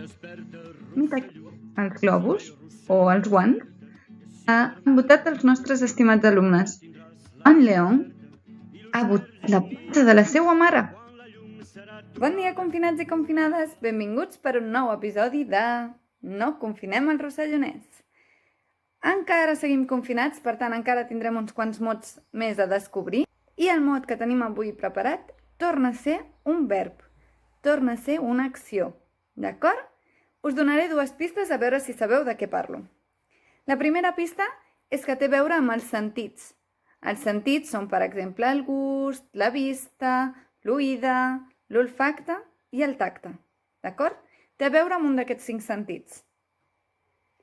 Mira aquí, els globus, o els guants, han envoltat els nostres estimats alumnes. En León ha votat la pizza de la seva mare. Bon dia, confinats i confinades! Benvinguts per un nou episodi de No confinem el Rossellonès. Encara seguim confinats, per tant encara tindrem uns quants mots més a descobrir. I el mot que tenim avui preparat torna a ser un verb, torna a ser una acció, d'acord? Us donaré dues pistes a veure si sabeu de què parlo. La primera pista és que té a veure amb els sentits. Els sentits són, per exemple, el gust, la vista, l'oïda, l'olfacte i el tacte, d'acord? Té a veure amb un d'aquests 5 sentits.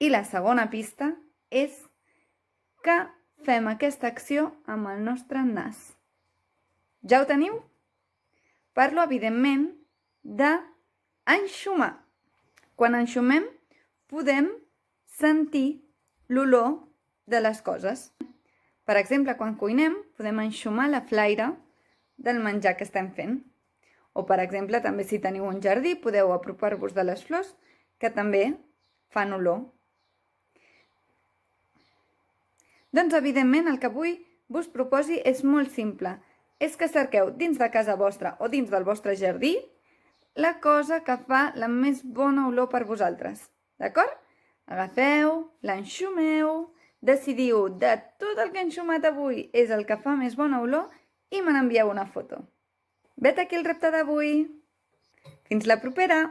I la segona pista és que fem aquesta acció amb el nostre nas. Ja ho teniu? Parlo, evidentment, d'enxumar. Quan enxumem, podem sentir l'olor de les coses. Per exemple, quan cuinem, podem enxumar la flaire del menjar que estem fent. O, per exemple, també si teniu un jardí, podeu apropar-vos de les flors, que també fan olor. Doncs, evidentment, el que avui vos proposi és molt simple. És que cerqueu dins de casa vostra o dins del vostre jardí la cosa que fa la més bona olor per vosaltres. D'acord? Agafeu, l'enxumeu, decidiu de tot el que he enxumat avui és el que fa més bona olor i me n'envieu una foto. Vet aquí el repte d'avui. Fins la propera!